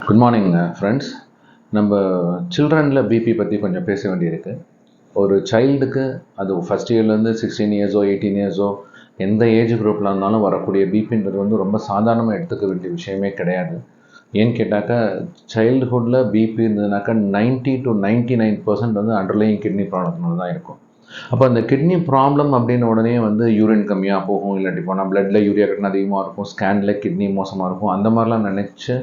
Good morning friends. நம்ம சில்ட்ரனில் BP பற்றி கொஞ்சம் பேச வேண்டியிருக்கு. ஒரு சைல்டுக்கு அது ஃபஸ்ட் இயர்லேருந்து 16 இயர்ஸோ 18 இயர்ஸோ எந்த ஏஜ் குரூப்பில் இருந்தாலும் வரக்கூடிய பிபின்றது வந்து ரொம்ப சாதாரணமாக எடுத்துக்க வேண்டிய விஷயமே கிடையாது. ஏன்னு கேட்டாக்கா சைல்டுஹுட்டில் பிபி இருந்ததுனாக்கா 90 to 99% வந்து அண்டர்லையிங் கிட்னி ப்ராப்ளத்தினால தான் இருக்கும். அப்போ அந்த கிட்னி ப்ராப்ளம் அப்படின்ன உடனே வந்து யூரின் கம்மியாக போகும், இல்லாட்டி போனால் பிளட்டில் யூரியா கட்டணம் அதிகமாக இருக்கும், ஸ்கேனில் கிட்னி மோசமாக இருக்கும், அந்த மாதிரிலாம் நினச்சி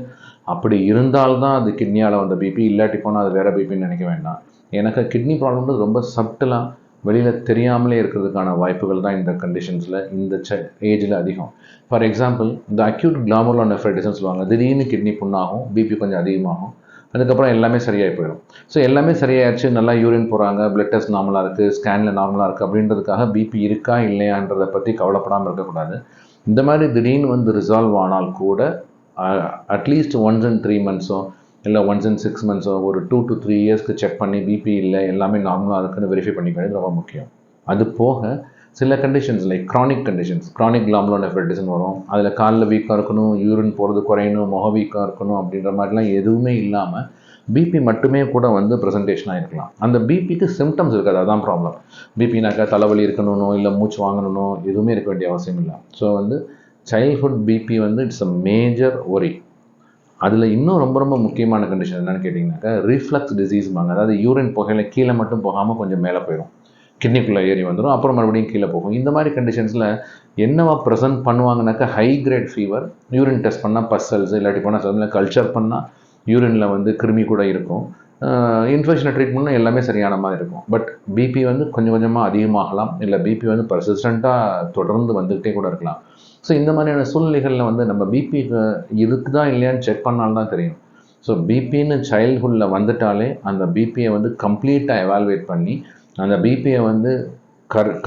அப்படி இருந்தால்தான் அது கிட்னியால் வந்த பிபி, இல்லாட்டி போனால் அது வேறு பிபின்னு நினைக்க வேண்டாம். எனக்கு கிட்னி ப்ராப்ளம்ன்றது ரொம்ப சப்டலாக வெளியில் தெரியாமலே இருக்கிறதுக்கான வாய்ப்புகள் தான் இந்த கண்டிஷன்ஸில் இந்த ஏஜில் அதிகம். ஃபார் எக்ஸாம்பிள், இந்த அக்யூட் கிளாமருலர் நெஃப்ரைட்டிஸ்னு சொல்லுவாங்க. திடீர்னு கிட்னி புண்ணாகும், பிபி கொஞ்சம் அதிகமாகும், அதுக்கப்புறம் எல்லாமே சரியாகி போயிடும். ஸோ எல்லாமே சரியாயிடுச்சு, நல்லா யூரின் போகிறாங்க, பிளட் டெஸ்ட் நார்மலாக இருக்குது, ஸ்கேனில் நார்மலாக இருக்குது அப்படின்றதுக்காக பிபி இருக்கா இல்லையான்றதை பற்றி கவலைப்படாமல் இருக்கக்கூடாது. இந்த மாதிரி திடீர்னு வந்து ரிசால்வ் ஆனால் கூட அட்லீஸ்ட் ஒன்ஸ் இன் 3 monthஸோ இல்லை ஒன்ஸ் இன் 6 monthஸோ ஒரு 2 to 3 இயர்ஸ்க்கு செக் பண்ணி பிபி இல்லை எல்லாமே நார்மலாக இருக்குன்னு வெரிஃபை பண்ணிக்கிறது ரொம்ப முக்கியம். அது போக சில கண்டிஷன்ஸ் லைக் க்ரானிக் கிளாமருலர் நெஃப்ரைட்டிஸ்னு வரும். அதில் காலில் வீக்காக இருக்கணும், யூரின் போகிறது குறையணும், முக வீக்காக இருக்கணும் அப்படின்ற மாதிரிலாம் எதுவுமே இல்லாமல் பிபி மட்டுமே கூட வந்து ப்ரெசன்டேஷனாக இருக்கலாம். அந்த பிபிக்கு சிம்டம்ஸ் இருக்காது, அதுதான் ப்ராப்ளம். பிபினாக்கா தலைவலி இருக்கணும்னோ இல்லை மூச்சு வாங்கணும்னோ எதுவுமே இருக்க வேண்டிய அவசியம் இல்லை. ஸோ வந்து சைல்ட்ஹுட் பிபி வந்து இட்ஸ் அ மேஜர் ஒரி. அதில் இன்னும் ரொம்ப ரொம்ப முக்கியமான கண்டிஷன் என்னென்னு கேட்டிங்கனாக்கா ரீஃப்ளக்ஸ் டிசீஸ்பாங்க. அதாவது யூரின் புகையில் கீழே மட்டும் போகாமல் கொஞ்சம் மேலே போயிடும், கிட்னிக்குள்ளே ஏறி வந்துடும், அப்புறம் மறுபடியும் கீழே போகும். இந்த மாதிரி கண்டிஷன்ஸில் என்னவா ப்ரெசென்ட் பண்ணுவாங்கனாக்கா high grade fever, urine test பண்ணால் பஸ்ஸல்ஸ், இல்லாட்டி போனால் கல்ச்சர் பண்ணால் யூரினில் வந்து கிருமி கூட இருக்கும், இன்ஃபெக்ஷனை ட்ரீட்மெண்ட்டும் எல்லாமே சரியான மாதிரி இருக்கும். பட் பிபி வந்து கொஞ்சம் கொஞ்சமாக அதிகமாகலாம், இல்லை பிபி வந்து பர்சிஸ்டண்ட்டாக தொடர்ந்து வந்துகிட்டே கூட இருக்கலாம். ஸோ இந்த மாதிரியான சூழ்நிலைகளில் வந்து நம்ம பிபி இருக்குதா இல்லையான்னு செக் பண்ணால்தான் தெரியும். ஸோ பிபின்னு சைல்ட்ஹுட்டில் வந்துட்டாலே அந்த பிபியை வந்து கம்ப்ளீட்டாக எவால்வேட் பண்ணி அந்த பிபியை வந்து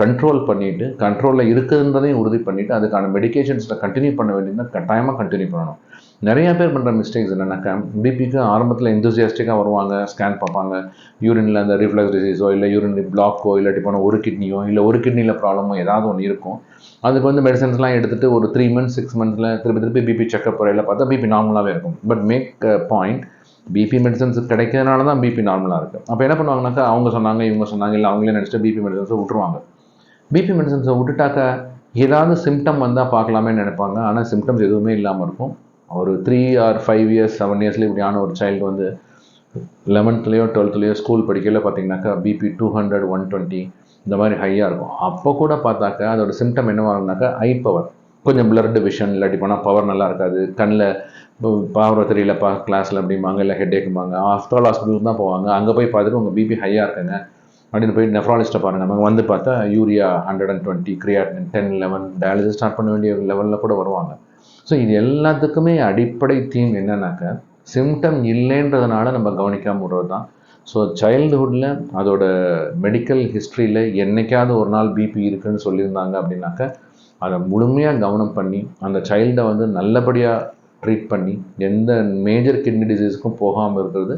கண்ட்ரோல் பண்ணிவிட்டு, கண்ட்ரோலில் இருக்குதுன்றதையும் உறுதி பண்ணிவிட்டு அதுக்கான மெடிக்கேஷன்ஸில் கண்டினியூ பண்ண வேண்டியதுதான் கட்டாயமாக கண்டினியூ பண்ணணும். நிறையா பேர் பண்ணுற மிஸ்டேக்ஸ் என்னென்னாக்கா பிபிக்கு ஆரம்பத்தில் எந்தூசியாஸ்டிக்காக வருவாங்க, ஸ்கேன் பார்ப்பாங்க, யூரினில் அந்த ரிஃப்ளக்ஸ் டிசீஸோ இல்லை யூரின் பிளாக்கோ இல்லாட்டி போனால் ஒரு கிட்னியோ இல்லை ஒரு கிட்னியில் ப்ராப்ளமோ ஏதாவது ஒன்று இருக்கும். அதுக்கு வந்து மெடிசன்ஸ்லாம் எடுத்துகிட்டு ஒரு 3 months 6 monthஸில் திருப்பி பிபி செக்அப் வரையில் பார்த்தா பிபி நார்மலாகவே இருக்கும். But make point, BP medicines கிடைக்கிறதுனால தான் பிபி நார்மலாக இருக்குது. அப்போ என்ன பண்ணுவாங்கனாக்கா அவங்க சொன்னாங்க இவங்க சொன்னாங்க இல்லை அவங்களே நினச்சிட்டு பிபி மெடிசன்ஸை விட்டுருவாங்க. பிபி மெடிசன்ஸை விட்டுட்டாக்கா ஏதாவது சிம்டம் வந்தால் பார்க்கலாமே நினைப்பாங்க. ஆனால் சிம்டம்ஸ் எதுவுமே இல்லாமல் இருக்கும். ஒரு 3 or 5 years 7 yearsல இப்படியான ஒரு சைல்டு வந்து 11thலையோ 12thலையோ ஸ்கூல் படிக்கல பார்த்தீங்கன்னாக்கா பிபி 200 120 இந்த மாதிரி ஹையாக இருக்கும். அப்போ கூட பார்த்தாக்கா அதோட சிம்டம் என்னவாகுனாக்கா ஐ பவர், கொஞ்சம் பிளர்டு விஷன், இல்லாட்டி போனால் பவர் நல்லா இருக்காது, கண்ணில் பவர் தெரியலப்பா கிளாஸில் அப்படிம்பாங்க, இல்லை ஹெட்டேக்கும்பாங்க. ஆஃப்டர் ஹாஸ்பிட்டலுக்கு தான் போவாங்க. அங்கே போய் பார்த்துட்டு உங்கள் பிபி ஹையாக இருக்குங்க அப்படின்னு போய் நெஃப்ராலஜிஸ்ட்டை பாருங்கள். நம்ம வந்து பார்த்தா யூரியா 120, கிரியாட்டின் 10 11, டயாலிசிஸ் ஸ்டார்ட் பண்ண வேண்டிய லெவலில் கூட வருவாங்க. ஸோ இது எல்லாத்துக்குமே அடிப்படை தீம் என்னன்னாக்கா சிம்டம் இல்லைன்றதுனால நம்ம கவனிக்காமல் விடுறது தான். ஸோ சைல்டுஹுட்டில் அதோட மெடிக்கல் ஹிஸ்ட்ரியில் என்றைக்காவது ஒரு நாள் பிபி இருக்குதுன்னு சொல்லியிருந்தாங்க அப்படின்னாக்கா அதை முழுமையாக கவனம் பண்ணி அந்த சைல்டை வந்து நல்லபடியாக ட்ரீட் பண்ணி எந்த மேஜர் கிட்னி டிசீஸுக்கும் போகாமல் இருக்கிறது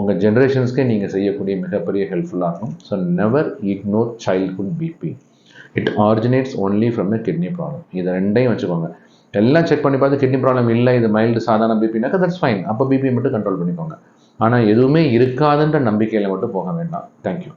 உங்கள் ஜென்ரேஷன்ஸ்க்கே நீங்கள் செய்யக்கூடிய மிகப்பெரிய ஹெல்ப்ஃபுல்லாக இருக்கும். So never ignore childhood BP. It originates only from a kidney problem. இதை ரெண்டையும் வச்சுக்கோங்க. எல்லாம் செக் பண்ணி பார்த்து கிட்னி ப்ராப்ளம் இல்லை, இது மைல்டு சாதாரண பிபினாக்கா தட்ஸ் ஃபைன். அப்போ பிபி மட்டும் கண்ட்ரோல் பண்ணிக்கோங்க. ஆனால் எதுவுமே இருக்காதுன்ற நம்பிக்கையில் மட்டும் போக வேண்டாம். தேங்க்யூ.